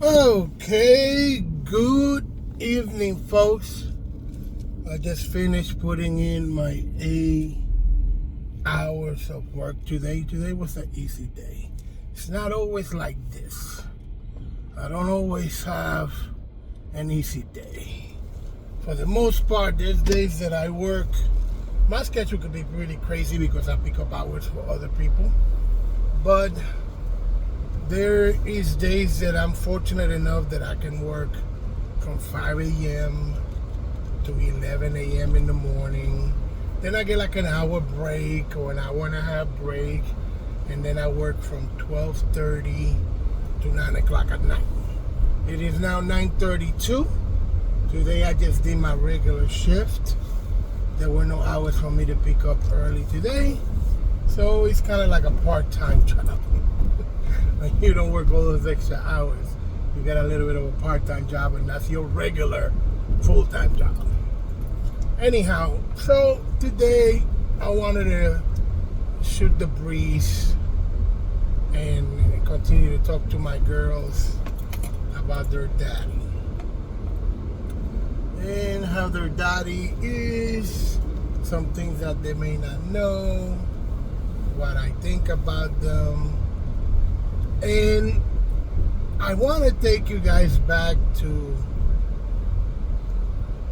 Okay, good evening, folks. I just finished putting in my 8 hours of work today. Today was an easy day. It's not always like this. I don't always have an easy day. For the most part, there's days that I work. My schedule could be pretty crazy because I pick up hours for other people. But there is days that I'm fortunate enough that I can work from 5 a.m. to 11 a.m. in the morning. Then I get like an hour break or an hour and a half break. And then I work from 12:30 to 9 o'clock at night. It is now 9:32. Today I just did my regular shift. There were no hours for me to pick up early today. So it's kind of like a part-time job. When you don't work all those extra hours, you get a little bit of a part-time job, and that's your regular full-time job. Anyhow, so today I wanted to shoot the breeze and continue to talk to my girls about their daddy and how their daddy is, some things that they may not know, what I think about them. And I want to take you guys back to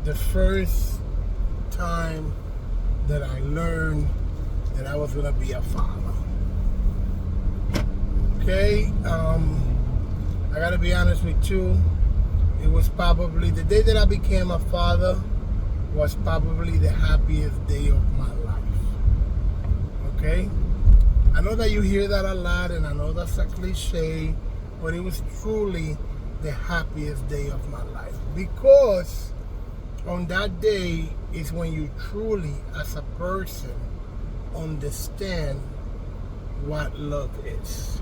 the first time that I learned that I was going to be a father. Okay, I got to be honest with you. It was probably the day that I became a father was probably the happiest day of my life. Okay? I know that you hear that a lot, and I know that's a cliche, but it was truly the happiest day of my life. Because on that day is when you truly, as a person, understand what love is.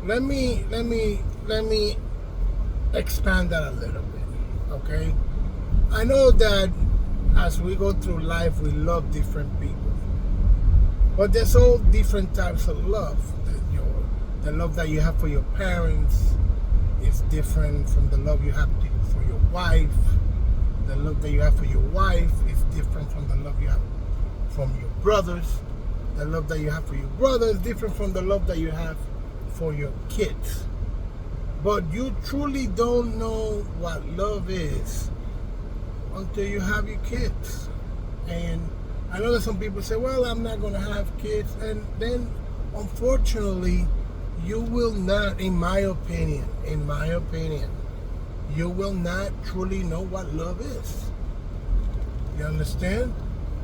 Let me expand that a little bit, okay? I know that as we go through life, we love different people. But there's all different types of love. The love that you have for your parents is different from the love you have for your wife. The love that you have for your wife is different from the love you have from your brothers. The love that you have for your brother is different from the love that you have for your kids. But you truly don't know what love is until you have your kids. And I know that some people say, well, I'm not going to have kids. And then, unfortunately, you will not, in my opinion, you will not truly know what love is. You understand?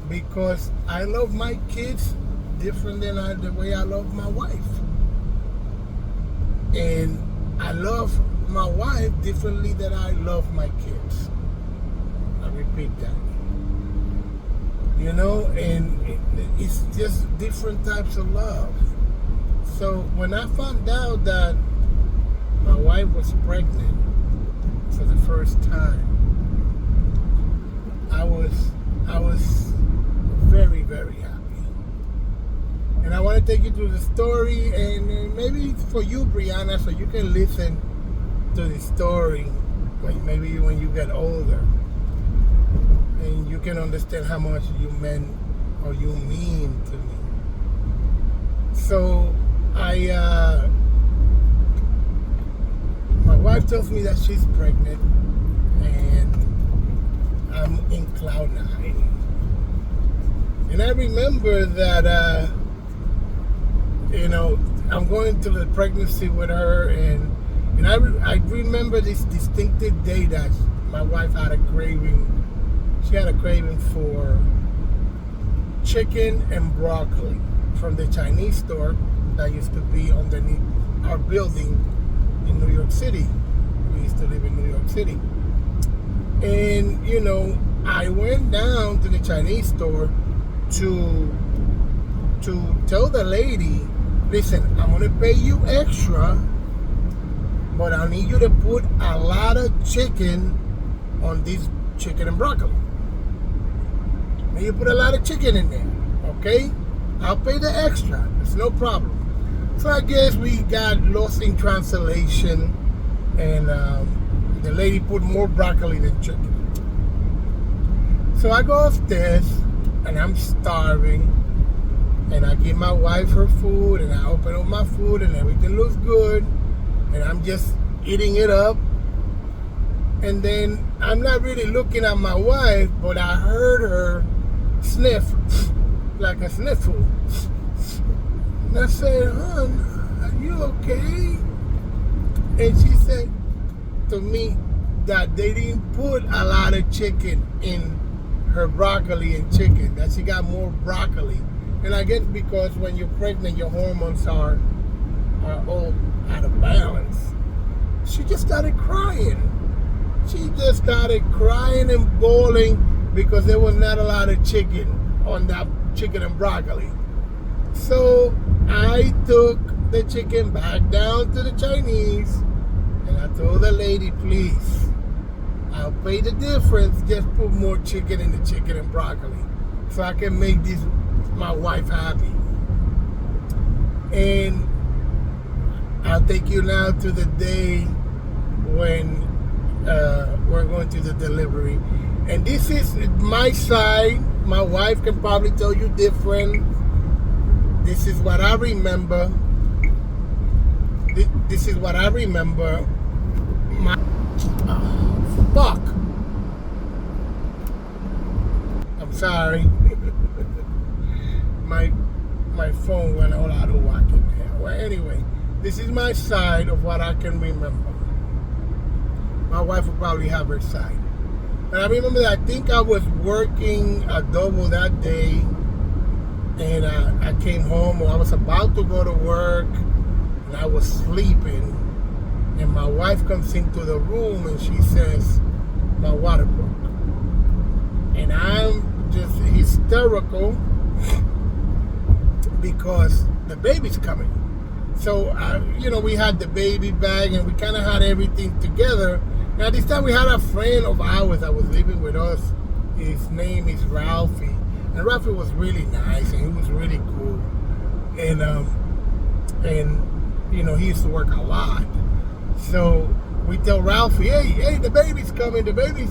Because I love my kids different than the way I love my wife. And I love my wife differently than I love my kids. I repeat that. You know, and it's just different types of love. So when I found out that my wife was pregnant for the first time, I was very, very happy. And I want to take you through the story, and maybe for you, Brianna, so you can listen to the story maybe when you get older. And you can understand how much you meant or you mean to me. So my wife tells me that she's pregnant, and I'm in cloud nine. And I remember that, I'm going through the pregnancy with her, and I remember this distinctive day that my wife had a craving. She had a craving for chicken and broccoli from the Chinese store that used to be underneath our building in New York City. We used to live in New York City. And, I went down to the Chinese store to tell the lady, listen, I'm going to pay you extra, but I need you to put a lot of chicken on this chicken and broccoli. And you put a lot of chicken in there, okay? I'll pay the extra. It's no problem. So I guess we got lost in translation, and the lady put more broccoli than chicken. So I go upstairs, and I'm starving, and I give my wife her food, and I open up my food, and everything looks good, and I'm just eating it up. And then I'm not really looking at my wife, but I heard her sniff, like a sniffle. And I said, "Hon, are you okay?" And she said to me that they didn't put a lot of chicken in her broccoli and chicken, that she got more broccoli. And I guess because when you're pregnant, your hormones are all out of balance. She just started crying. She just started crying and bawling because there was not a lot of chicken on that chicken and broccoli. So I took the chicken back down to the Chinese, and I told the lady, please, I'll pay the difference, just put more chicken in the chicken and broccoli so I can make my wife happy. And I'll take you now to the day when we're going to the delivery. And this is my side. My wife can probably tell you different. This is what I remember. This is what I remember. Fuck. I'm sorry. my phone went all out of whack in there. Well, anyway, this is my side of what I can remember. My wife will probably have her side. And I remember that I think I was working a double that day, and I came home, or I was about to go to work, and I was sleeping, and my wife comes into the room and she says, my water broke. And I'm just hysterical because the baby's coming. So, we had the baby bag and we kind of had everything together. Now, this time we had a friend of ours that was living with us. His name is Ralphie. And Ralphie was really nice and he was really cool. And he used to work a lot. So we tell Ralphie, hey, the baby's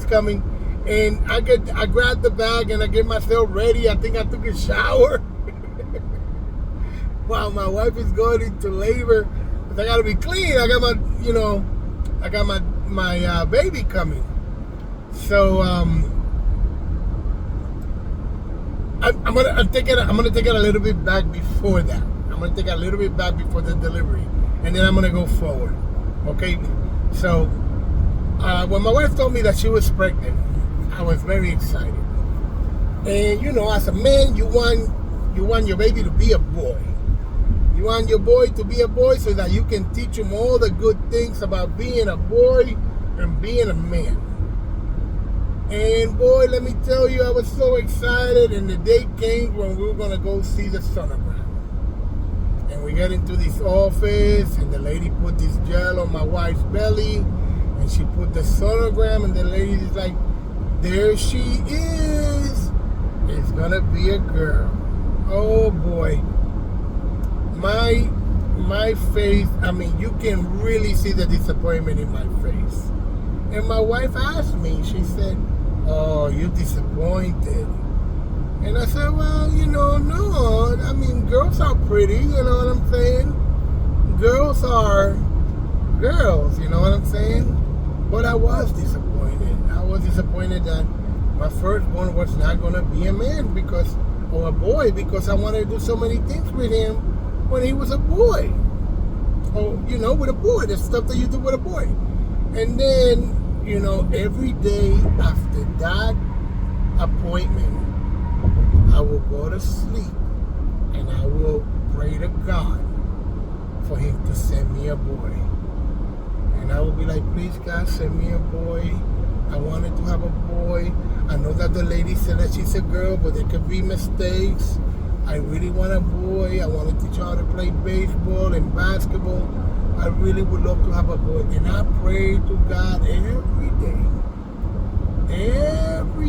coming. And I grabbed the bag and I get myself ready. I think I took a shower while my wife is going into labor. Because I gotta be clean. I got my baby coming. So I'm gonna take it a little bit back before that. I'm gonna take it a little bit back before the delivery, and then I'm gonna go forward. Okay. So when my wife told me that she was pregnant, I was very excited. And as a man, you want your baby to be a boy. You want your boy to be a boy so that you can teach him all the good things about being a boy and being a man. And boy, let me tell you, I was so excited, and the day came when we were going to go see the sonogram. And we get into this office, and the lady put this gel on my wife's belly, and she put the sonogram, and the lady's like, there she is. It's going to be a girl. Oh boy. My face, you can really see the disappointment in my face. And my wife asked me, she said, oh, you're disappointed. And I said, well, no. Girls are pretty, you know what I'm saying? Girls are girls, you know what I'm saying? But I was disappointed. I was disappointed that my firstborn was not going to be a man or a boy, because I wanted to do so many things with him when he was a boy. Or, with a boy, the stuff that you do with a boy. And then, every day after that appointment, I will go to sleep and I will pray to God for him to send me a boy. And I will be like, please God, send me a boy. I wanted to have a boy. I know that the lady said that she's a girl, but there could be mistakes. I really want a boy. I want to teach her how to play baseball and basketball. I really would love to have a boy. And I pray to God every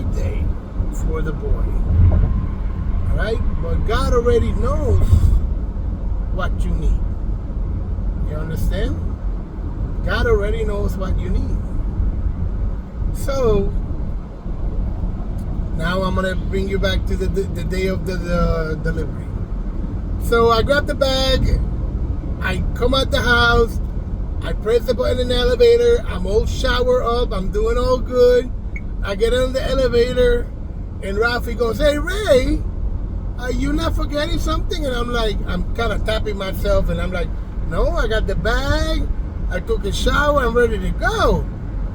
day for the boy. All right? But God already knows what you need. You understand? God already knows what you need. So now I'm gonna bring you back to the day of the delivery. So I grab the bag, I come out the house, I press the button in the elevator, I'm all showered up, I'm doing all good. I get on the elevator, and Ralphie goes, "Hey Ray, are you not forgetting something?" And I'm kind of tapping myself, and I'm like, "No, I got the bag, I took a shower, I'm ready to go."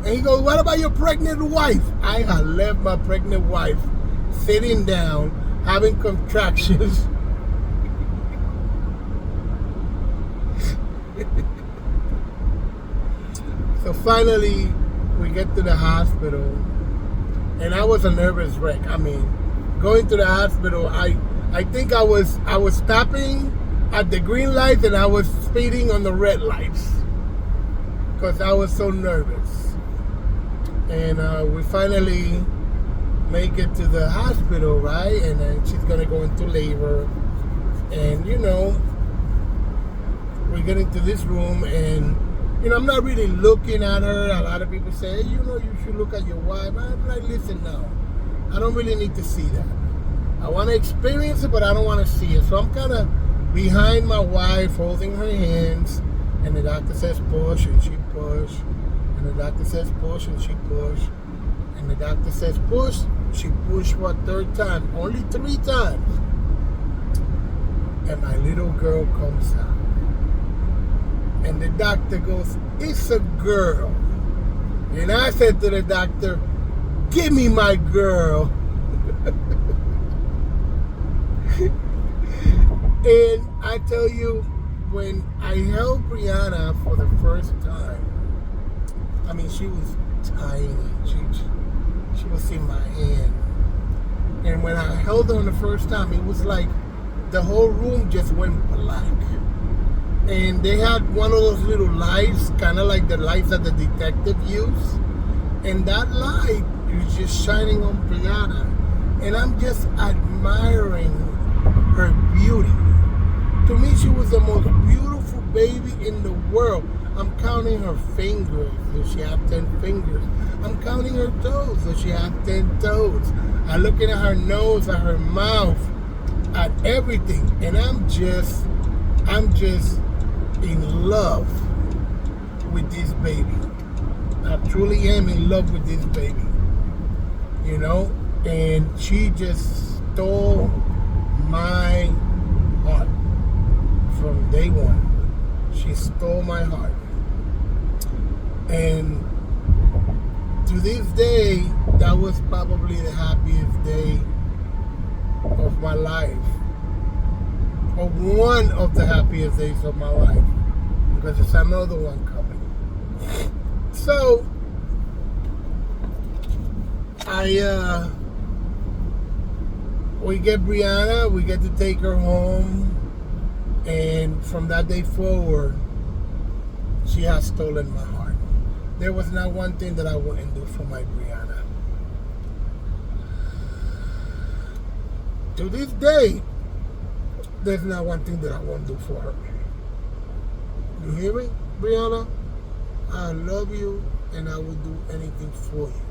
And he goes, "What about your pregnant wife?" I had left my pregnant wife sitting down, having contractions. So finally, we get to the hospital, and I was a nervous wreck. I mean, going to the hospital, I think I was stopping at the green lights, and I was speeding on the red lights because I was so nervous. And we finally make it to the hospital, right? And then she's gonna go into labor, and we get into this room, and I'm not really looking at her. A lot of people say, "Hey, you should look at your wife." I'm like, listen, no, I don't really need to see that. I want to experience it, but I don't want to see it. So I'm kind of behind my wife, holding her hands, and the doctor says push, and she push, and the doctor says push, and she push, and the doctor says push. She pushed for a third time, only 3 times, and my little girl comes out. And the doctor goes, "It's a girl." And I said to the doctor, "Give me my girl." And I tell you, when I held Brianna for the first time, I mean, she was tiny. She was in my hand. And when I held her the first time, it was like the whole room just went black. And they had one of those little lights, kind of like the lights that the detective use. And that light is just shining on Brianna. And I'm just admiring her beauty. To me, she was the most beautiful baby in the world. I'm counting her fingers. Does she have 10 fingers? I'm counting her toes. Does she have 10 toes? I'm looking at her nose, at her mouth, at everything. And I'm just in love with this baby. I truly am in love with this baby. And she just stole my heart from day one. She stole my heart. And to this day, that was probably the happiest day of my life. Or one of the happiest days of my life. Because there's another one coming. So, we get Brianna, we get to take her home, and from that day forward, she has stolen my heart. There was not one thing that I wouldn't do for my Brianna. To this day, there's not one thing that I won't do for her. You hear me, Brianna? I love you, and I will do anything for you.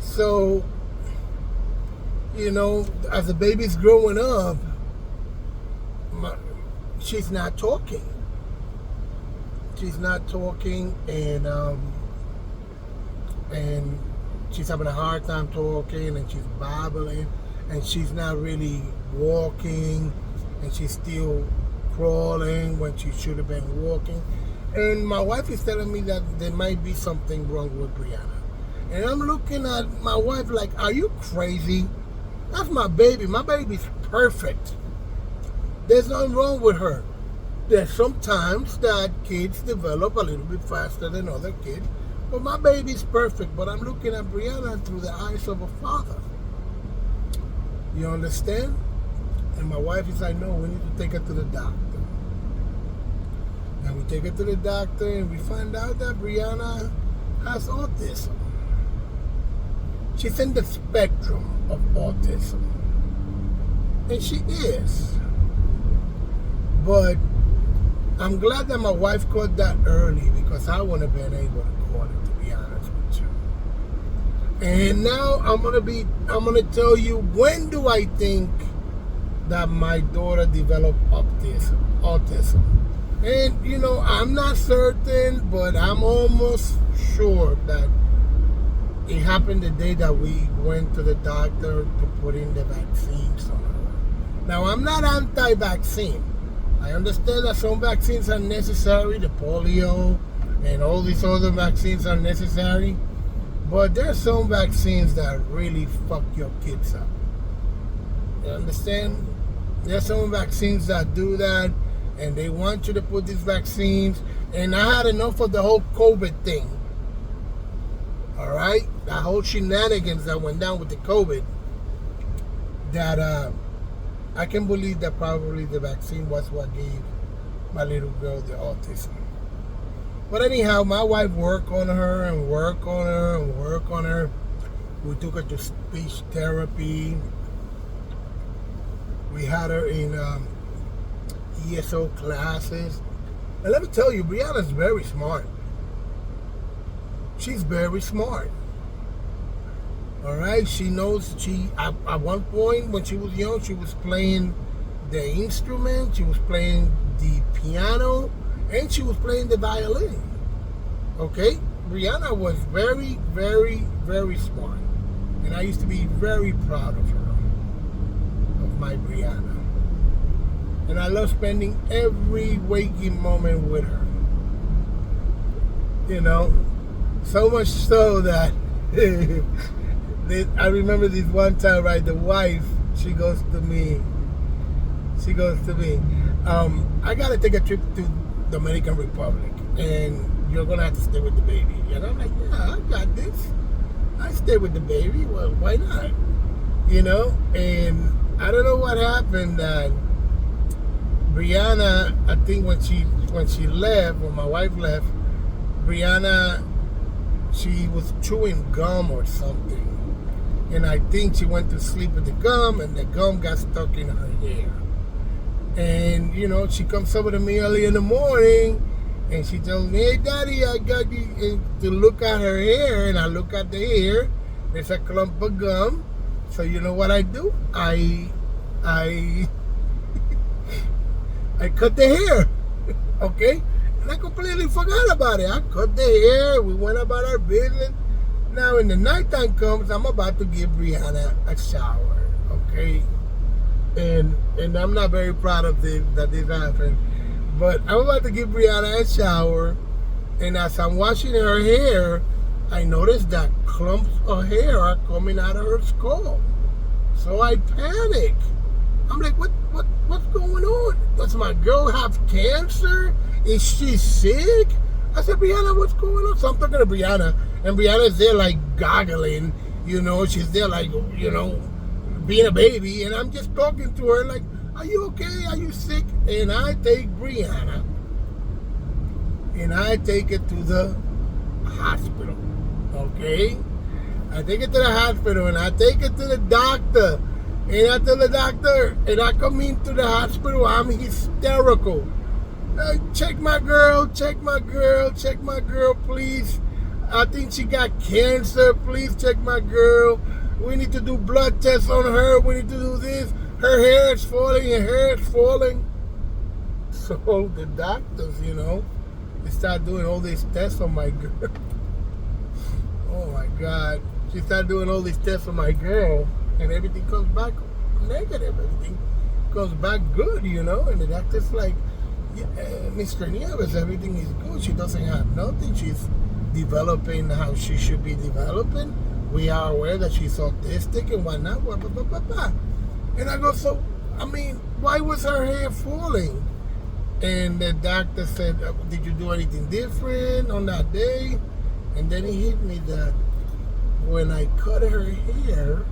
So, as the baby's growing up, she's not talking. She's not talking, and she's having a hard time talking, and she's babbling, and she's not really walking, and she's still crawling when she should have been walking. And my wife is telling me that there might be something wrong with Brianna. And I'm looking at my wife like, are you crazy? That's my baby. My baby's perfect. There's nothing wrong with her. There's sometimes that kids develop a little bit faster than other kids. But my baby's perfect. But I'm looking at Brianna through the eyes of a father. You understand? And my wife is like, no, we need to take her to the doctor. And we take her to the doctor, and we find out that Brianna has autism. She's in the spectrum of autism. And she is. But I'm glad that my wife caught that early because I wouldn't have been able to caught it, to be honest with you. And now I'm gonna tell you, when do I think that my daughter developed autism. And you know, I'm not certain, but I'm almost sure that it happened the day that we went to the doctor to put in the vaccines on her. Now, I'm not anti-vaccine. I understand that some vaccines are necessary, the polio and all these other vaccines are necessary, but there's some vaccines that really fuck your kids up. You understand? There's some vaccines that do that, and they want you to put these vaccines. And I had enough of the whole COVID thing. All right? That whole shenanigans that went down with the COVID, that I can believe that probably the vaccine was what gave my little girl the autism. But anyhow, my wife worked on her and worked on her and worked on her. We took her to speech therapy. We had her in ESO classes. And let me tell you, Brianna's very smart. She's very smart. All right? She knows, at one point when she was young, she was playing the instrument, she was playing the piano, and she was playing the violin. Okay? Brianna was very, very, very smart. And I used to be very proud of her. My Brianna. And I love spending every waking moment with her. You know, so much so that I remember this one time, right? The wife, she goes to me, I gotta take a trip to the Dominican Republic, and you're gonna have to stay with the baby. And I'm like, yeah, I got this. I stay with the baby. Well, why not? You know, and I don't know what happened that Brianna, I think when she left, when my wife left, Brianna, she was chewing gum or something. And I think she went to sleep with the gum, and the gum got stuck in her hair. And, you know, she comes over to me early in the morning, and she tells me, hey, Daddy, I got you to look at her hair. And I look at the hair, there's a clump of gum. So you know what I do? I cut the hair, okay? And I completely forgot about it. I cut the hair. We went about our business. Now, when the nighttime comes, I'm about to give Brianna a shower, okay? And I'm not very proud of that this happened. But I'm about to give Brianna a shower. And as I'm washing her hair, I noticed that clumps of hair are coming out of her skull. So I panic. I'm like, what's going on? Does my girl have cancer? Is she sick? I said, Brianna, what's going on? So I'm talking to Brianna, and Brianna's there like goggling, you know, she's there like, you know, being a baby, and I'm just talking to her like, are you okay? Are you sick? And I take Brianna, and I take her to the hospital, okay? I take it to the hospital, and I take it to the doctor. And I tell the doctor, and I come into the hospital, I'm hysterical. Check my girl, please. I think she got cancer. Please check my girl. We need to do blood tests on her. We need to do this. Her hair is falling, So the doctors, you know, they start doing all these tests on my girl. Oh my God. She started doing all these tests on my girl, and everything comes back negative. Everything comes back good, you know. And the doctor's like, yeah, Mr. Nieves, everything is good. She doesn't have nothing. She's developing how she should be developing. We are aware that she's autistic and whatnot. Blah, blah, blah, blah, blah. And I go, so, I mean, why was her hair falling? And the doctor said, did you do anything different on that day? And then he hit me that when I cut her hair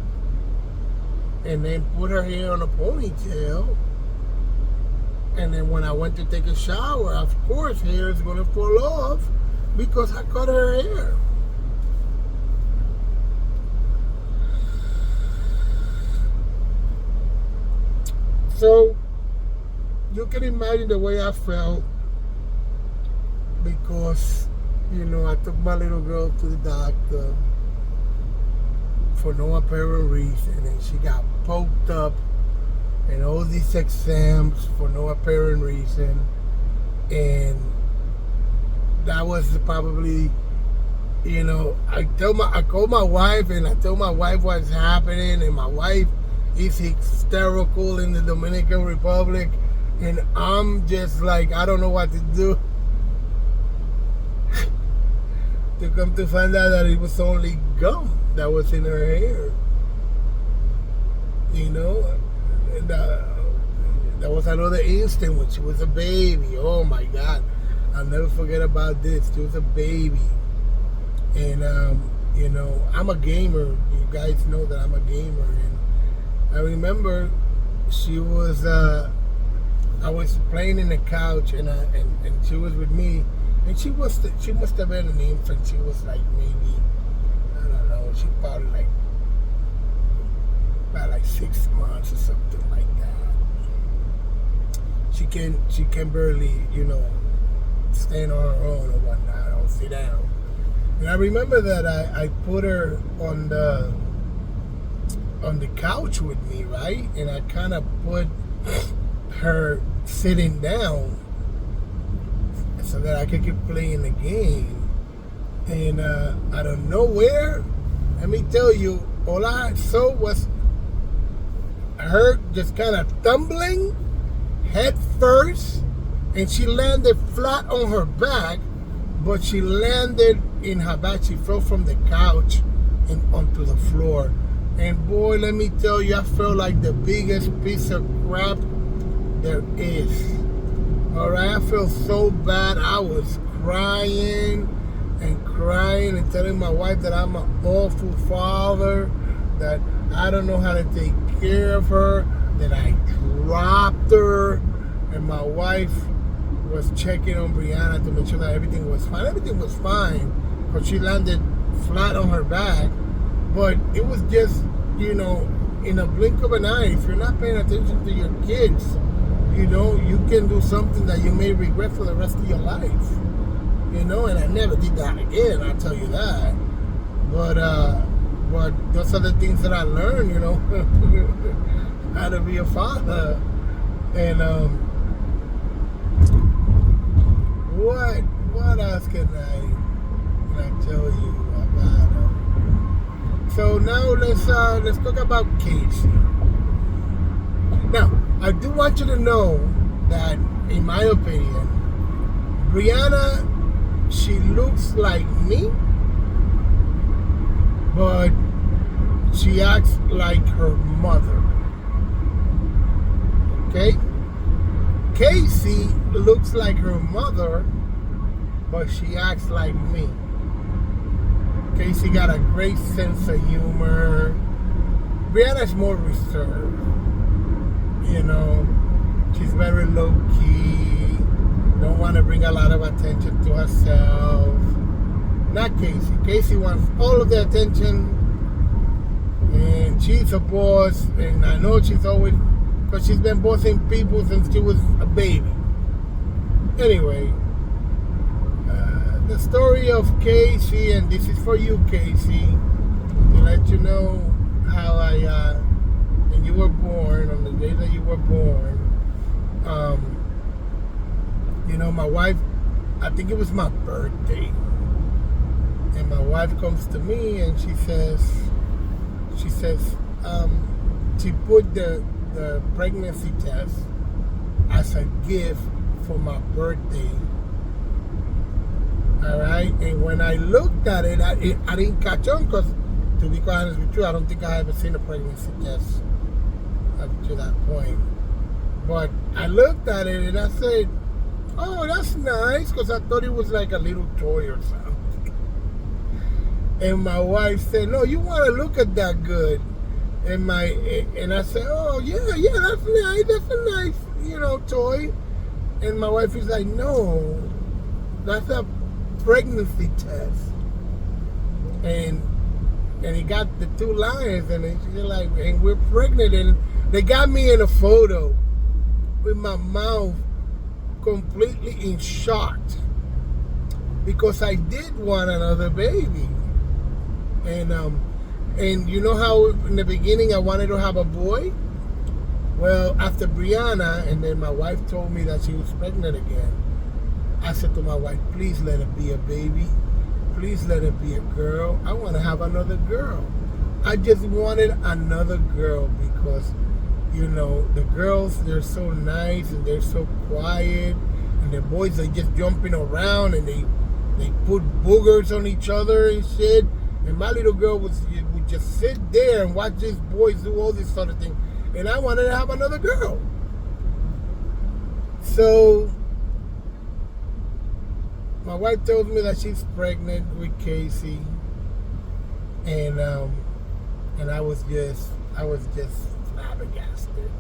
and then put her hair on a ponytail, and then when I went to take a shower, of course hair is going to fall off because I cut her hair. So you can imagine the way I felt because, I took my little girl to the doctor for no apparent reason, and she got poked up and all these exams for no apparent reason, and that was probably, I called my wife and I told my wife what's happening, and my wife is hysterical in the Dominican Republic, and I'm just like, I don't know what to do. To come to find out that it was only gum that was in her hair. And that was another instant when she was a baby. Oh my God. I'll never forget about this. She was a baby. And, I'm a gamer. You guys know that I'm a gamer. And I remember she was, I was playing in the couch, and she was with me. And she must have been an infant. She was like maybe, I don't know, she probably about 6 months or something like that. She can barely, stand on her own or whatnot, or sit down. And I remember that I put her on the couch with me, right? And I kind of put her sitting down so that I could keep playing the game. And out of nowhere, let me tell you, all I saw was her just kind of tumbling head first, and she landed flat on her back, but she landed in her back. She fell from the couch and onto the floor. And boy, let me tell you, I felt like the biggest piece of crap there is. All right, I felt so bad. I was crying and telling my wife that I'm an awful father, that I don't know how to take care of her, that I dropped her. And my wife was checking on Brianna to make sure that everything was fine. Everything was fine, but she landed flat on her back. But it was just, in a blink of an eye, if you're not paying attention to your kids, you can do something that you may regret for the rest of your life. And I never did that again, I'll tell you that. But those are the things that I learned, how to be a father. And what else can I tell you about? So now let's talk about Casey. Now, I do want you to know that, in my opinion, Brianna, she looks like me, but she acts like her mother. Okay? Casey looks like her mother, but she acts like me. Casey got a great sense of humor. Brianna's more reserved. She's very low-key, don't want to bring a lot of attention to herself. Not Casey. Casey wants all of the attention, and she's a boss, and I know she's always, because she's been bossing people since she was a baby. Anyway, the story of Casey, and this is for you, Casey, to let you know how and you were born, on the day that you were born, my wife, I think it was my birthday, and my wife comes to me and she says, she put the pregnancy test as a gift for my birthday. All right, and when I looked at it, I didn't catch on, because, to be quite honest with you, I don't think I ever seen a pregnancy test up to that point. But I looked at it and I said, oh, that's nice, because I thought it was like a little toy or something. And my wife said, no, you want to look at that good. And I said, oh, yeah, that's nice. That's a nice, toy. And my wife is like, no, that's a pregnancy test. And he got the 2 lions, and she's like, and we're pregnant. And they got me in a photo with my mouth completely in shock. because I did want another baby. And you know how in the beginning I wanted to have a boy? Well, after Brianna, and then my wife told me that she was pregnant again, I said to my wife, please let it be a baby. Please let it be a girl. I want to have another girl. I just wanted another girl because, you know, the girls, they're so nice and they're so quiet. And the boys, they just jumping around and they put boogers on each other and shit. And my little girl would just sit there and watch these boys do all this sort of thing. And I wanted to have another girl. So my wife told me that she's pregnant with Casey, and I was just flabbergasted.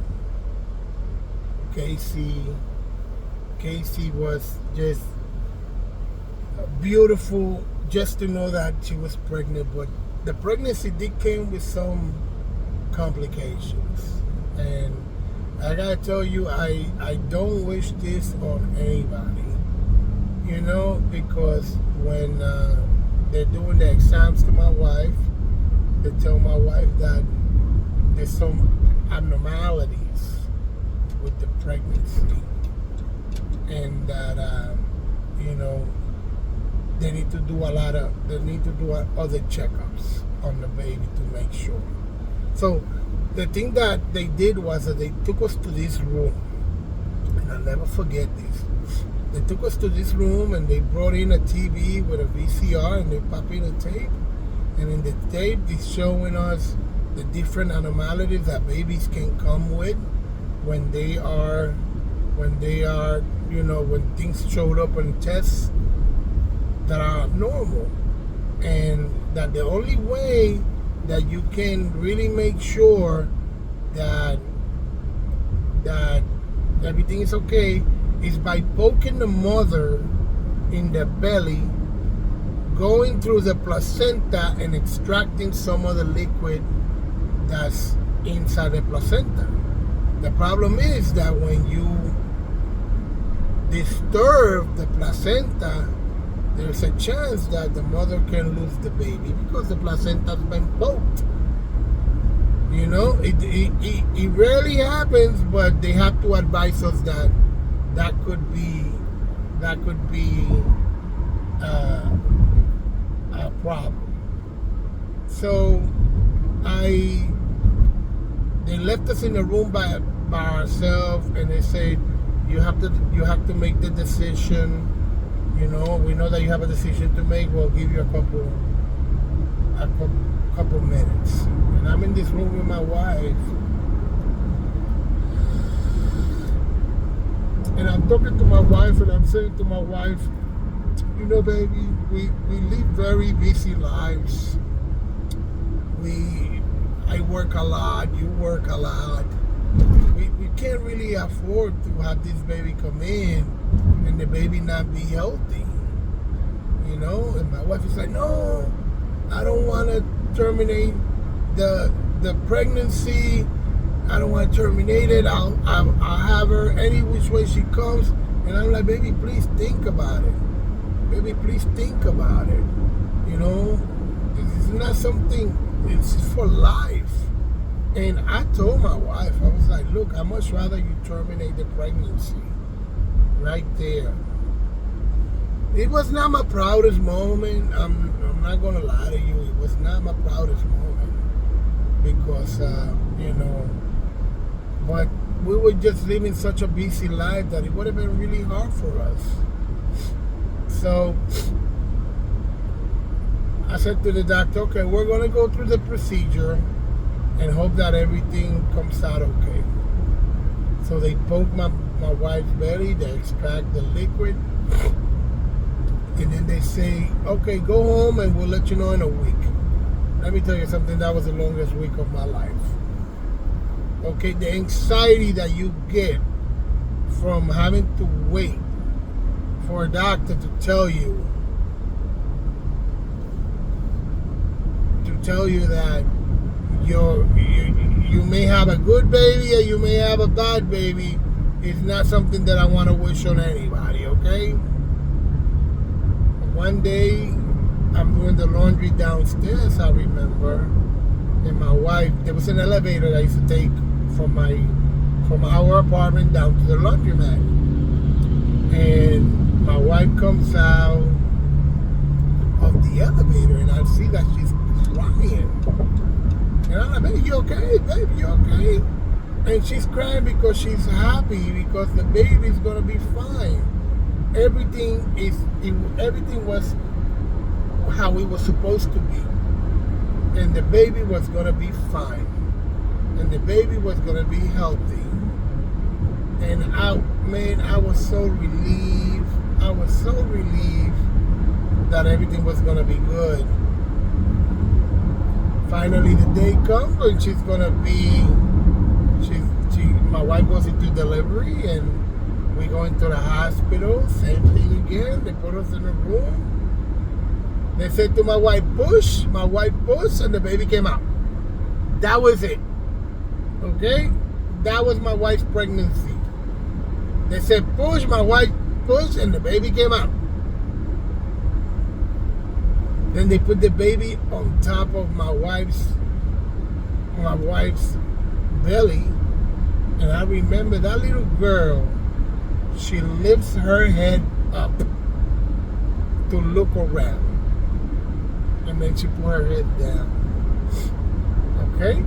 Casey was just beautiful just to know that she was pregnant, but the pregnancy did came with some complications, and I gotta tell you, I don't wish this on anybody, you know, because when they're doing the exams to my wife, they tell my wife that there's some abnormalities with the pregnancy, and that you know, they need to do other checkups on the baby to make sure. So the thing that they did was that they took us to this room, and I'll never forget this. They took us to this room and they brought in a TV with a VCR, and they popped in a tape, and in the tape they're showing us the different abnormalities that babies can come with when they are, you know, when things showed up on tests that are abnormal, and that the only way that you can really make sure that everything is okay is by poking the mother in the belly, going through the placenta and extracting some of the liquid that's inside the placenta. The problem is that when you disturb the placenta, there's a chance that the mother can lose the baby because the placenta's been poked. You know, it rarely happens, but they have to advise us that could be a problem. So they left us in a room by ourselves, and they said, you have to make the decision. You know, we know that you have a decision to make. We'll give you a couple minutes. And I'm in this room with my wife, and I'm talking to my wife, and I'm saying to my wife, you know, baby, we live very busy lives. I work a lot, you work a lot. We can't really afford to have this baby come in and the baby not be healthy, you know. And my wife is like, no, I don't want to terminate the pregnancy. I don't want to terminate it. I'll have her any which way she comes. And I'm like, baby, please think about it. Baby, please think about it. You know, this is not something, it's for life. And I told my wife, I was like, look, I'd much rather you terminate the pregnancy right there. It was not my proudest moment. I'm not going to lie to you. It was not my proudest moment because, you know, but we were just living such a busy life that it would have been really hard for us. So I said to the doctor, okay, we're going to go through the procedure and hope that everything comes out okay. So they poke my wife's belly, they extract the liquid, and then they say, okay, go home and we'll let you know in a week. Let me tell you something, that was the longest week of my life. Okay, the anxiety that you get from having to wait for a doctor to tell you that you may have a good baby or you may have a bad baby is not something that I want to wish on anybody, okay? one day I'm doing the laundry downstairs, I remember, and my wife, there was an elevator that I used to take from our apartment down to the laundromat. And my wife comes out of the elevator and I see that she's crying. And I'm like, baby, you okay? Baby, you okay? And she's crying because she's happy because the baby's gonna be fine. Everything was how it was supposed to be. And the baby was gonna be fine. And the baby was gonna be healthy. And I was so relieved. I was so relieved that everything was gonna be good. Finally, the day comes when she's gonna be. My wife goes into delivery, and we go into the hospital. Same thing again. They put us in a room. They said to my wife, push. My wife pushed, and the baby came out. That was it. Okay, that was my wife's pregnancy. They said push. My wife pushed, and the baby came out. Then they put the baby on top of my wife's belly. And I remember that little girl, she lifts her head up to look around. And then she put her head down. Okay?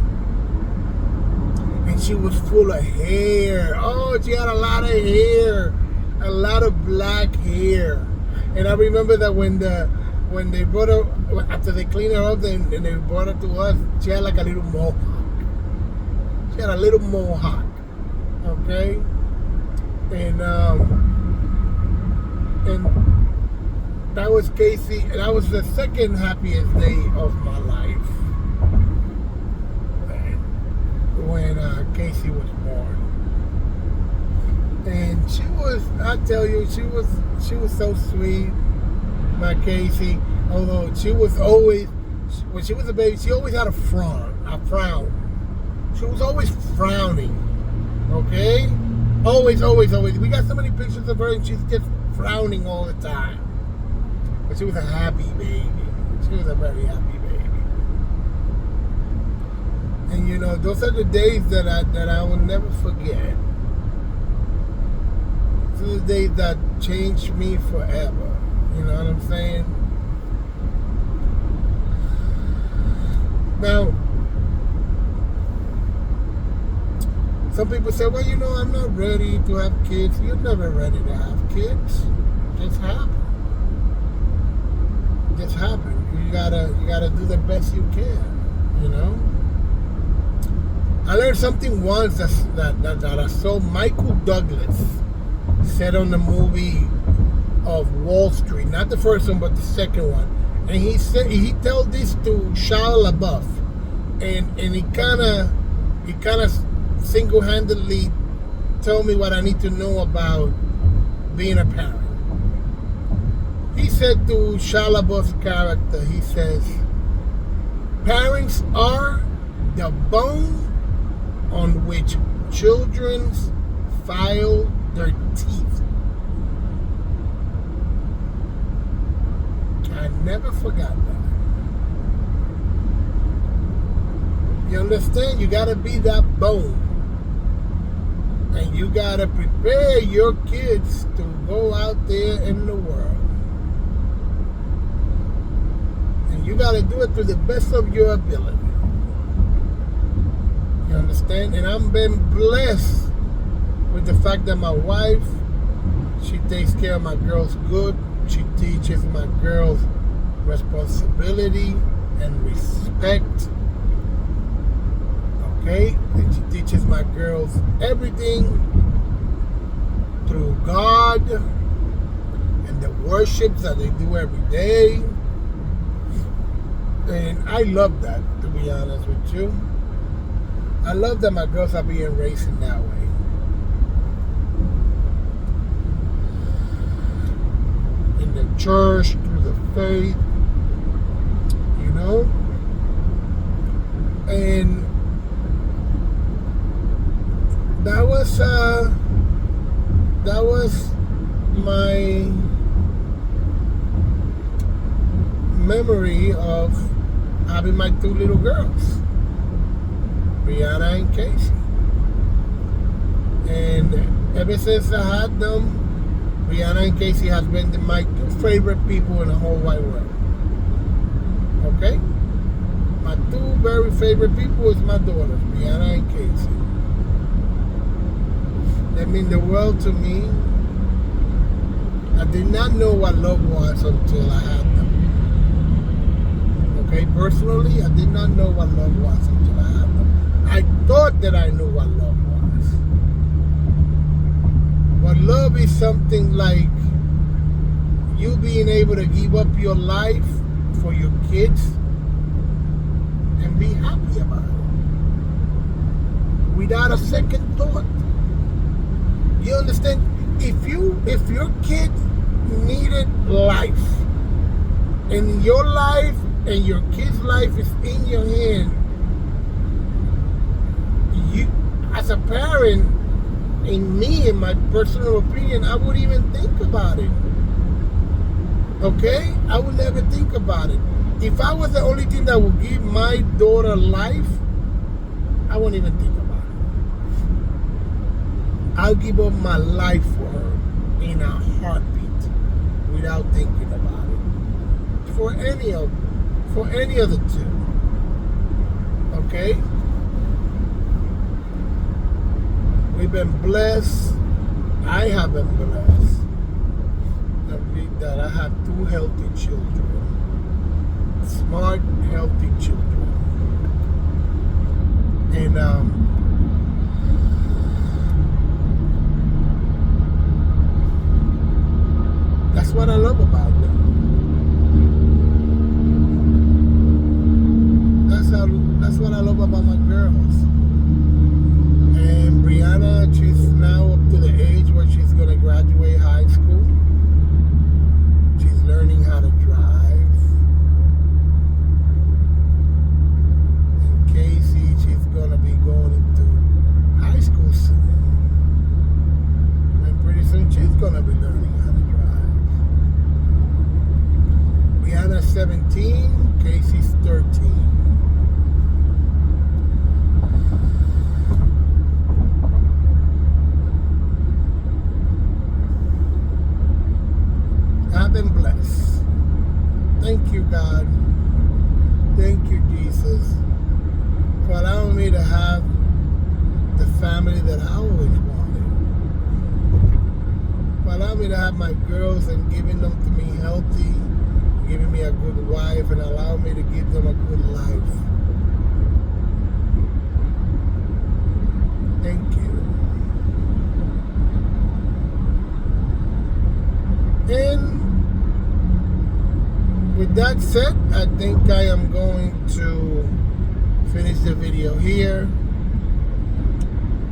And she was full of hair. Oh, she had a lot of hair. A lot of black hair. And I remember that when they brought her, after they cleaned her up and they brought her to us, she had like a little mohawk. She had a little mohawk. Okay? And that was Casey. And that was the second happiest day of my life. When Casey was born. And she was, I tell you, she was so sweet, my Casey. Although she was always, when she was a baby, she always had a frown. She was always frowning. Okay? Always. We got so many pictures of her and she's just frowning all the time. But she was a happy baby. She was a very happy baby. And you know, those are the days that I will never forget. Those are the days that changed me forever. You know what I'm saying? Now, some people say, well, you know, I'm not ready to have kids. You're never ready to have kids. Just happen. Just happen. You gotta do the best you can, you know? I learned something once that I saw Michael Douglas said on the movie of Wall Street, not the first one, but the second one. And he said, he told this to Shia LaBeouf, and he kind of single-handedly told me what I need to know about being a parent. He said to Shia LaBeouf's character, he says, parents are the bone on which children file their teeth. I never forgot that. You understand? You gotta be that bone. And you gotta prepare your kids to go out there in the world. And you gotta do it to the best of your ability. You understand? And I've been blessed with the fact that my wife, she takes care of my girls good. She teaches my girls responsibility and respect. Okay? And she teaches my girls everything through God and the worships that they do every day. And I love that, to be honest with you. I love that my girls are being raised in that way. In the church, through the faith, you know? And that was my memory of having my two little girls, Brianna and Casey. And ever since I had them, Brianna and Casey has been my two favorite people in the whole wide world. Okay? My two very favorite people is my daughters, Brianna and Casey. They mean the world to me. I did not know what love was until I had them. Okay? Personally, I did not know what love was until I had them. I thought that I knew what love was. But love is something like you being able to give up your life for your kids and be happy about it without a second thought. You understand? If your kid needed life and your life and your kid's life is in your hand, you as a parent, in my personal opinion, I wouldn't even think about it. Okay? I would never think about it. If I was the only thing that would give my daughter life, I wouldn't even think about it. I'll give up my life for her in a heartbeat without thinking about it. For any of the two. Okay? We've been blessed. I have been blessed that I have two healthy children. Smart, healthy children. And that's what I love about them. That's what I love about my girls. And Brianna, she's now up to the age where she's going to graduate high school. She's learning how to drive. And Casey, she's going to be going into high school soon. And pretty soon she's going to be learning how to drive. Brianna's 17, Casey's 13. I've been blessed. Thank you, God. Thank you, Jesus, for allowing me to have the family that I always wanted. For allowing me to have my girls and giving them to me healthy, giving me a good wife, and allowing me to give them a good life. Thank you. And with that said, I think I am going to finish the video here.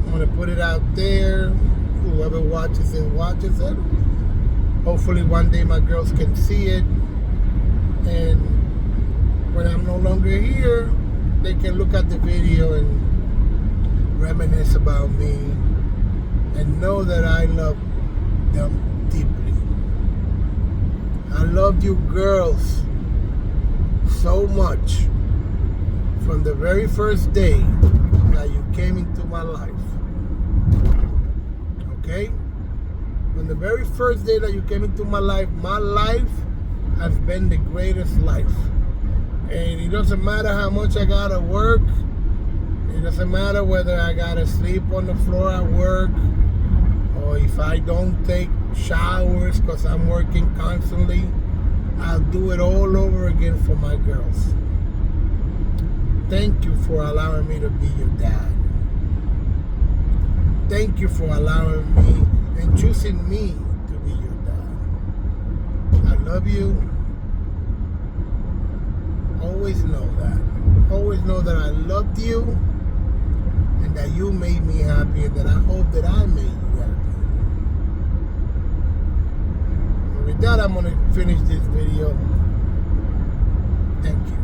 I'm going to put it out there. Whoever watches it, watches it. Hopefully one day my girls can see it. And when I'm no longer here, they can look at the video and reminisce about me and know that I love them deeply. I loved you girls so much from the very first day that you came into my life. Okay? From the very first day that you came into my life has been the greatest life. And it doesn't matter how much I gotta work. It doesn't matter whether I gotta sleep on the floor at work or if I don't take showers because I'm working constantly. I'll do it all over again for my girls. Thank you for allowing me to be your dad. Thank you for allowing me and choosing me to be your dad. I love you. Always know that. Always know that I loved you and that you made me happy and that I hope that I made you happy. With that, I'm going to finish this video. Thank you.